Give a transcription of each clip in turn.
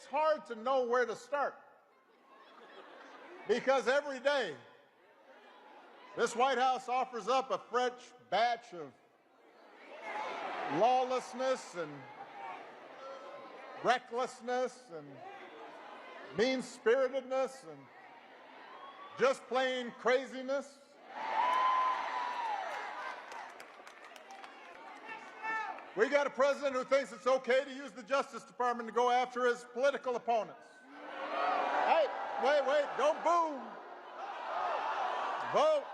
it's hard to know where to start. Because every day, this White House offers up a fresh batch of lawlessness and recklessness and mean-spiritedness and just plain craziness. We got a president who thinks it's okay to use the Justice Department to go after his political opponents. Hey, wait, don't boo. Vote.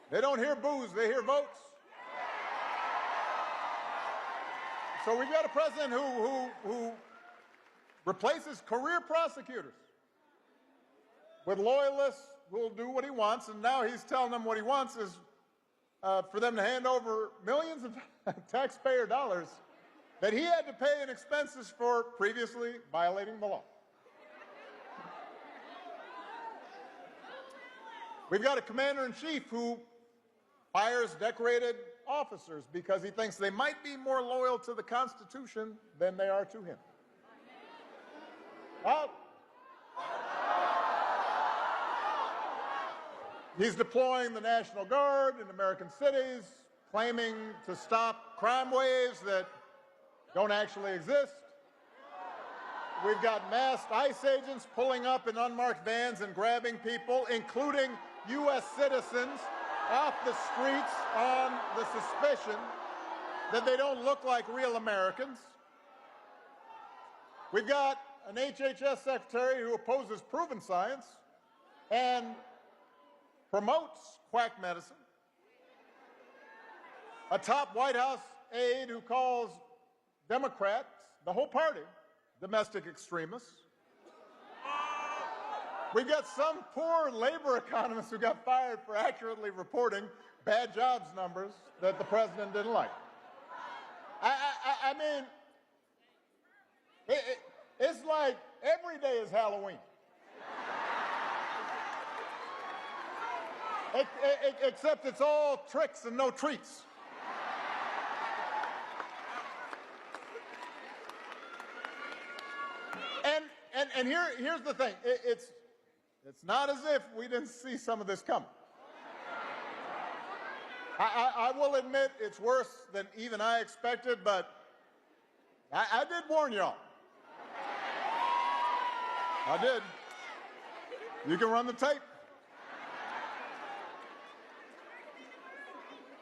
They don't hear boos, they hear votes. So we've got a president who replaces career prosecutors with loyalists who will do what he wants, and now he's telling them what he wants is for them to hand over millions of taxpayer dollars that he had to pay in expenses for previously violating the law. We've got a commander-in-chief who fires decorated officers because he thinks they might be more loyal to the Constitution than they are to him. Well, he's deploying the National Guard in American cities, claiming to stop crime waves that don't actually exist. We've got masked ICE agents pulling up in unmarked vans and grabbing people, including U.S. citizens, off the streets on the suspicion that they don't look like real Americans. We've got an HHS secretary who opposes proven science and promotes quack medicine. A top White House aide who calls Democrats, the whole party, domestic extremists. We've got some poor labor economist who got fired for accurately reporting bad jobs numbers that the president didn't like. I mean, it's like every day is Halloween. Except it's all tricks and no treats. And here's the thing. It's not as if we didn't see some of this coming. I will admit it's worse than even I expected, but I did warn y'all. I did. You can run the tape.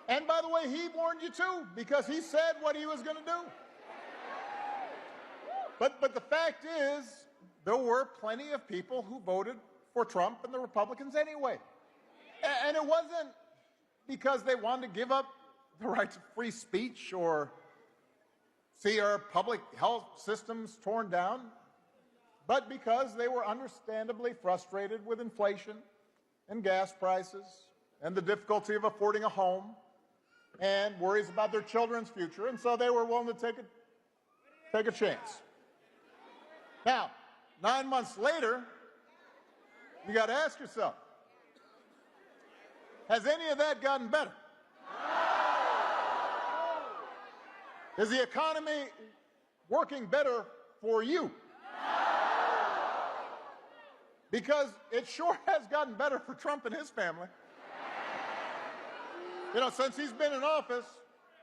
And by the way, he warned you too, because he said what he was going to do. But the fact is, there were plenty of people who voted for Trump and the Republicans anyway. And it wasn't because they wanted to give up the right to free speech or see our public health systems torn down, but because they were understandably frustrated with inflation and gas prices and the difficulty of affording a home and worries about their children's future, and so they were willing to take a chance. Now, 9 months later, you got to ask yourself, has any of that gotten better? Is the economy working better for you? Because it sure has gotten better for Trump and his family. You know, since he's been in office,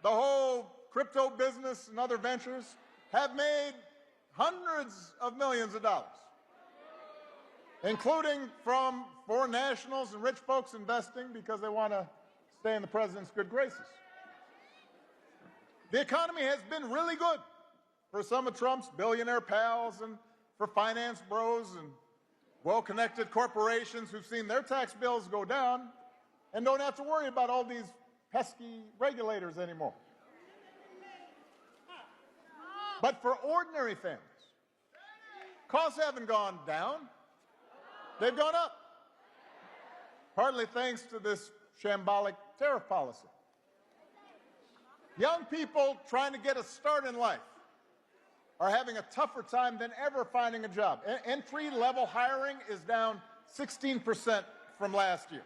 the whole crypto business and other ventures have made hundreds of millions of dollars, including from foreign nationals and rich folks investing because they want to stay in the president's good graces. The economy has been really good for some of Trump's billionaire pals and for finance bros and well-connected corporations who've seen their tax bills go down and don't have to worry about all these pesky regulators anymore. But for ordinary families, costs haven't gone down, they've gone up, partly thanks to this shambolic tariff policy. Young people trying to get a start in life are having a tougher time than ever finding a job. Entry-level hiring is down 16% from last year.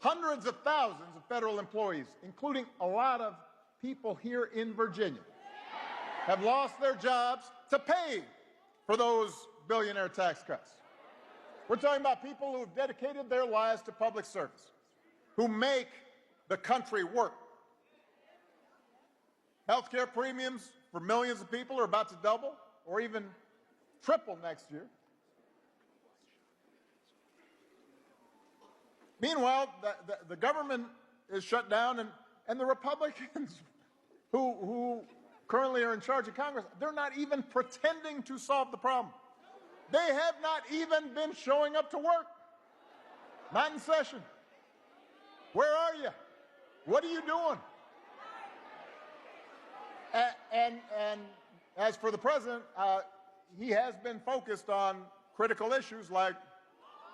Hundreds of thousands of federal employees, including a lot of people here in Virginia have lost their jobs to pay for those billionaire tax cuts. We're talking about people who have dedicated their lives to public service, who make the country work. Healthcare premiums for millions of people are about to double or even triple next year. Meanwhile, the government is shut down, and the Republicans who currently are in charge of Congress, they're not even pretending to solve the problem. They have not even been showing up to work. Not in session. Where are you? What are you doing? And as for the president, he has been focused on critical issues like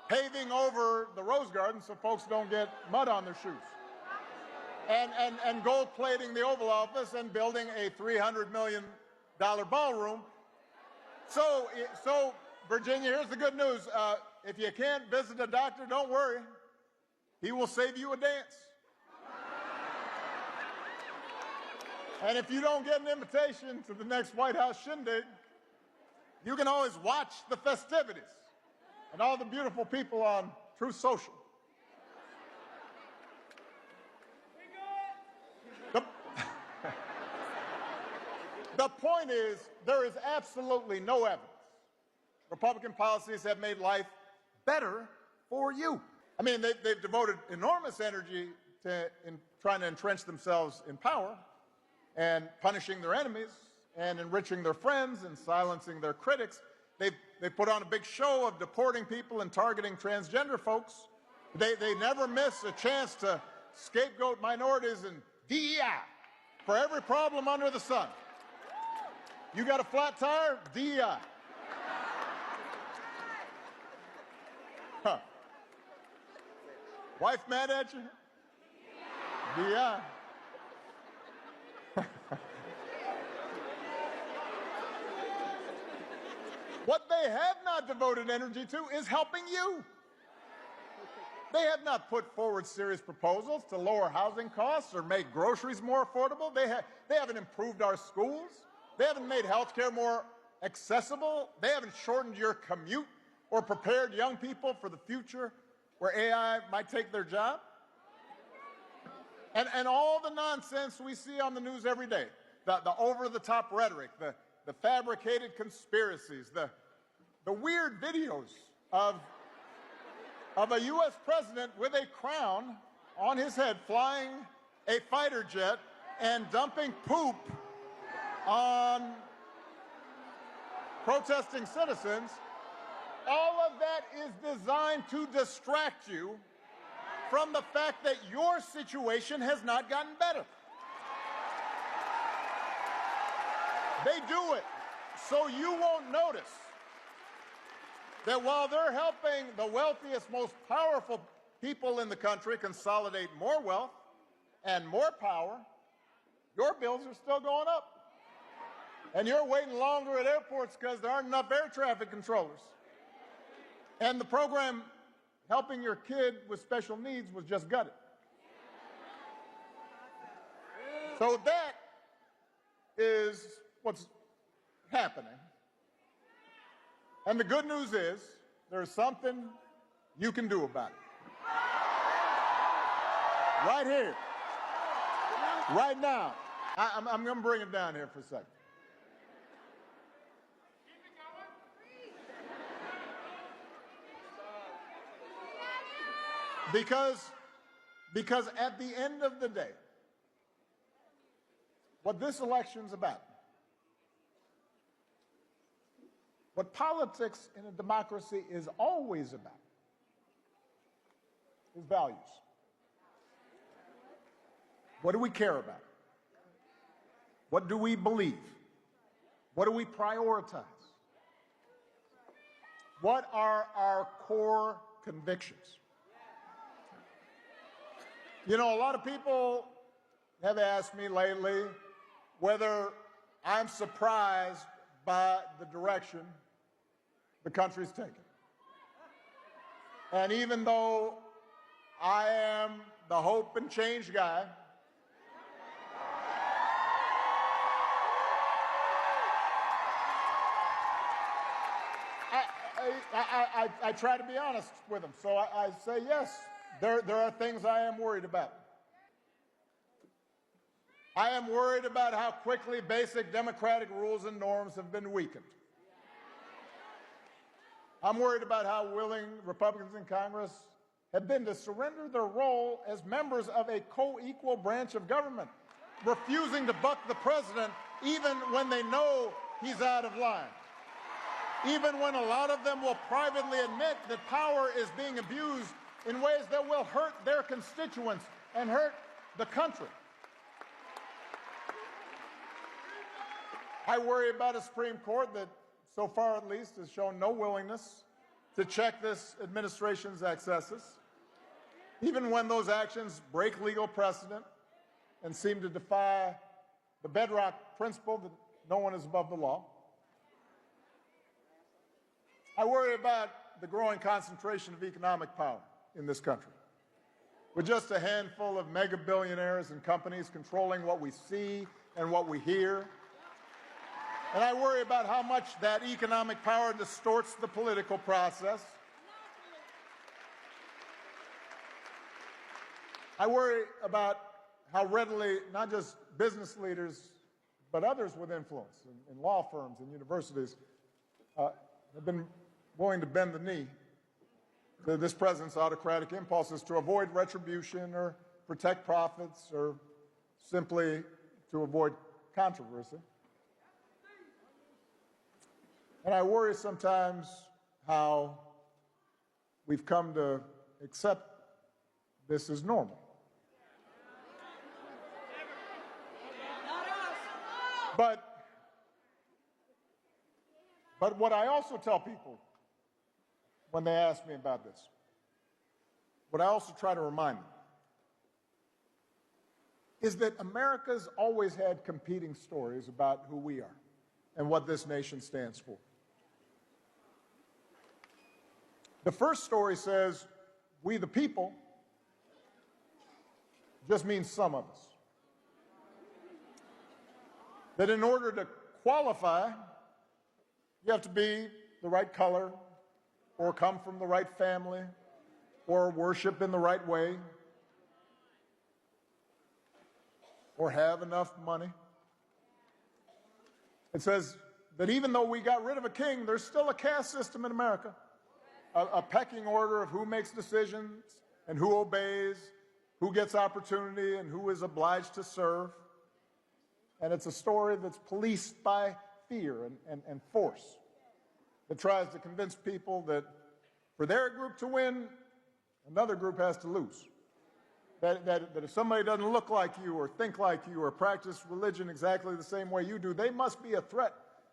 paving over the Rose Garden so folks don't get mud on their shoes, and gold plating the Oval Office and building a $300 million ballroom. So Virginia, here's the good news. If you can't visit a doctor, don't worry. He will save you a dance. And if you don't get an invitation to the next White House shindig, you can always watch the festivities and all the beautiful people on Truth Social. The point is, there is absolutely no evidence Republican policies have made life better for you. I mean, they've devoted enormous energy to trying to entrench themselves in power and punishing their enemies and enriching their friends and silencing their critics. They put on a big show of deporting people and targeting transgender folks. They never miss a chance to scapegoat minorities and DEI for every problem under the sun. You got a flat tire? DEI. Huh. Wife mad at you? DEI. What they have not devoted energy to is helping you. They have not put forward serious proposals to lower housing costs or make groceries more affordable. They haven't improved our schools. They haven't made health care more accessible. They haven't shortened your commute or prepared young people for the future where AI might take their job. And all the nonsense we see on the news every day, the over-the-top rhetoric, the fabricated conspiracies, the weird videos of a U.S. president with a crown on his head flying a fighter jet and dumping poop on protesting citizens. All of that is designed to distract you from the fact that your situation has not gotten better. They do it so you won't notice that while they're helping the wealthiest, most powerful people in the country consolidate more wealth and more power, your bills are still going up. And you're waiting longer at airports because there aren't enough air traffic controllers. And the program helping your kid with special needs was just gutted. So that is what's happening. And the good news is there's something you can do about it. Right here. Right now. I'm going to bring it down here for a second. Because at the end of the day, what this election's about, what politics in a democracy is always about, is values. What do we care about? What do we believe? What do we prioritize? What are our core convictions? You know, a lot of people have asked me lately whether I'm surprised by the direction the country's taken. And even though I am the hope and change guy, I try to be honest with them. So I say, yes, there are things I am worried about. I am worried about how quickly basic democratic rules and norms have been weakened. I'm worried about how willing Republicans in Congress have been to surrender their role as members of a co-equal branch of government, refusing to buck the president even when they know he's out of line. Even when a lot of them will privately admit that power is being abused in ways that will hurt their constituents and hurt the country. I worry about a Supreme Court that, so far at least, has shown no willingness to check this administration's excesses, even when those actions break legal precedent and seem to defy the bedrock principle that no one is above the law. I worry about the growing concentration of economic power in this country, with just a handful of mega billionaires and companies controlling what we see and what we hear. And I worry about how much that economic power distorts the political process. I worry about how readily not just business leaders, but others with influence in law firms and universities have been willing to bend the knee to this president's autocratic impulses to avoid retribution or protect profits or simply to avoid controversy. And I worry sometimes how we've come to accept this as normal. But what I also tell people when they ask me about this, what I also try to remind them, is that America's always had competing stories about who we are and what this nation stands for. The first story says, we the people, just means some of us. That in order to qualify, you have to be the right color, or come from the right family, or worship in the right way, or have enough money. It says that even though we got rid of a king, there's still a caste system in America, a pecking order of who makes decisions and who obeys, who gets opportunity and who is obliged to serve. And it's a story that's policed by fear and force, that tries to convince people that for their group to win, another group has to lose. That if somebody doesn't look like you or think like you or practice religion exactly the same way you do, they must be a threat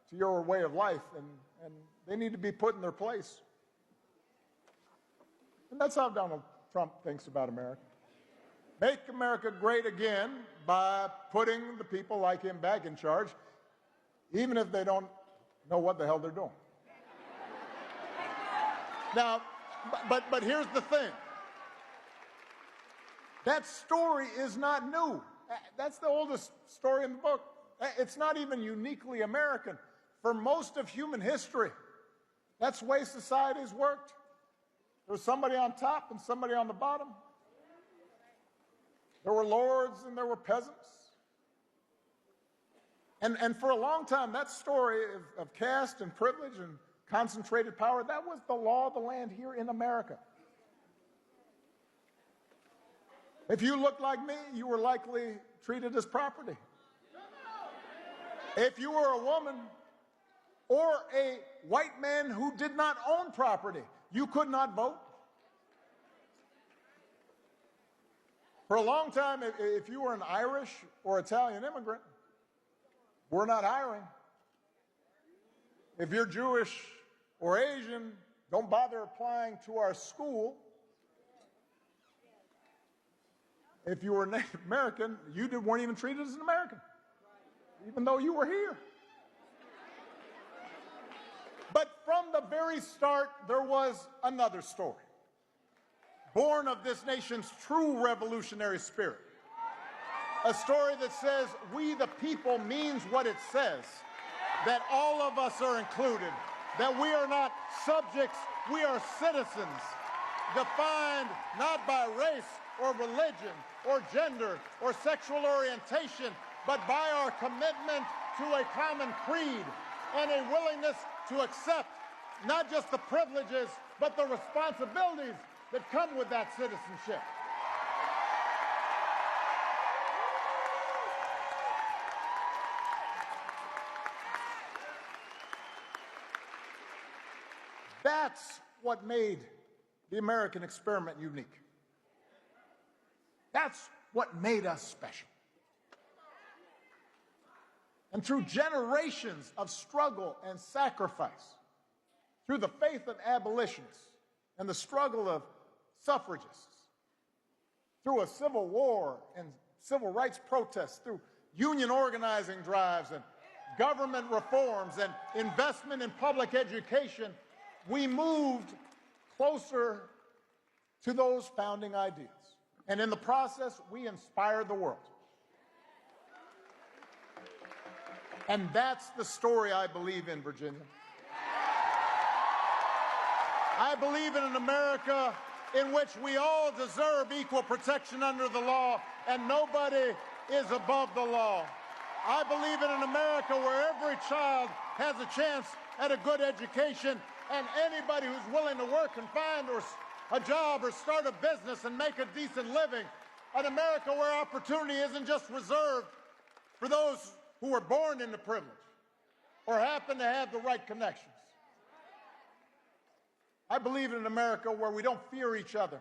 to your way of life, and they need to be put in their place. And that's how Donald Trump thinks about America. Make America great again by putting the people like him back in charge, even if they don't know what the hell they're doing. Now, but here's the thing. That story is not new. That's the oldest story in the book. It's not even uniquely American. For most of human history, that's the way societies worked. There was somebody on top and somebody on the bottom. There were lords and there were peasants. And for a long time, that story of caste and privilege and concentrated power, that was the law of the land here in America. If you looked like me, you were likely treated as property. If you were a woman or a white man who did not own property, you could not vote. For a long time, if you were an Irish or Italian immigrant, we're not hiring. If you're Jewish or Asian, don't bother applying to our school. If you were Native American, you weren't even treated as an American, even though you were here. But from the very start, there was another story, born of this nation's true revolutionary spirit. A story that says we the people means what it says, that all of us are included, that we are not subjects, we are citizens, defined not by race or religion or gender or sexual orientation, but by our commitment to a common creed and a willingness to accept not just the privileges, but the responsibilities that come with that citizenship. That's what made the American experiment unique. That's what made us special. And through generations of struggle and sacrifice, through the faith of abolitionists and the struggle of suffragists, through a civil war and civil rights protests, through union organizing drives and government reforms and investment in public education, we moved closer to those founding ideas. And in the process, we inspired the world. And that's the story I believe in, Virginia. I believe in an America in which we all deserve equal protection under the law and nobody is above the law. I believe in an America where every child has a chance at a good education and anybody who's willing to work and find a job or start a business and make a decent living. An America where opportunity isn't just reserved for those who were born into privilege or happen to have the right connections. I believe in an America where we don't fear each other,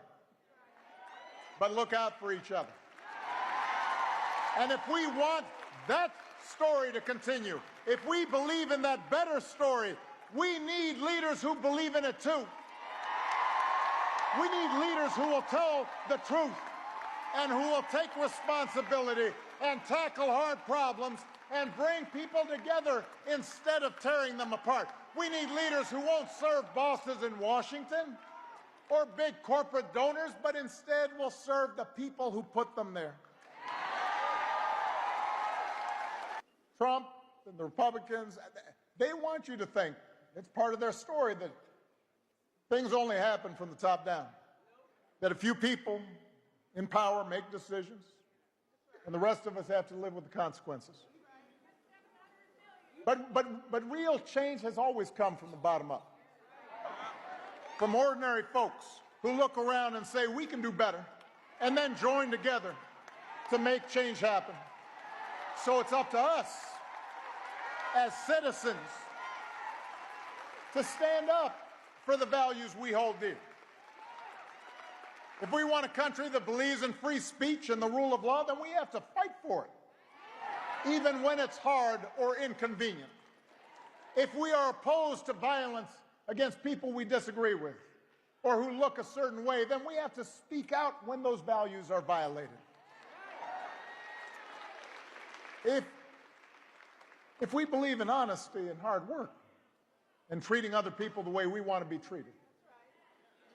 but look out for each other. And if we want that story to continue, if we believe in that better story, we need leaders who believe in it too. We need leaders who will tell the truth and who will take responsibility and tackle hard problems and bring people together instead of tearing them apart. We need leaders who won't serve bosses in Washington or big corporate donors, but instead will serve the people who put them there. Trump and the Republicans, they want you to think, it's part of their story, that things only happen from the top down, that a few people in power make decisions, and the rest of us have to live with the consequences. But real change has always come from the bottom up, from ordinary folks who look around and say, we can do better, and then join together to make change happen. So it's up to us as citizens to stand up for the values we hold dear. If we want a country that believes in free speech and the rule of law, then we have to fight for it, even when it's hard or inconvenient. If we are opposed to violence against people we disagree with or who look a certain way, then we have to speak out when those values are violated. If we believe in honesty and hard work and treating other people the way we want to be treated,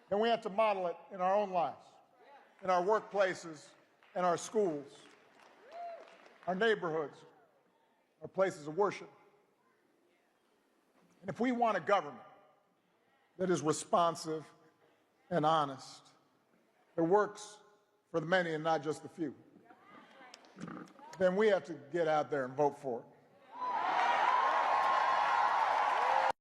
then we have to model it in our own lives, in our workplaces, in our schools, our neighborhoods, our places of worship. And if we want a government that is responsive and honest, that works for the many and not just the few, then we have to get out there and vote for it.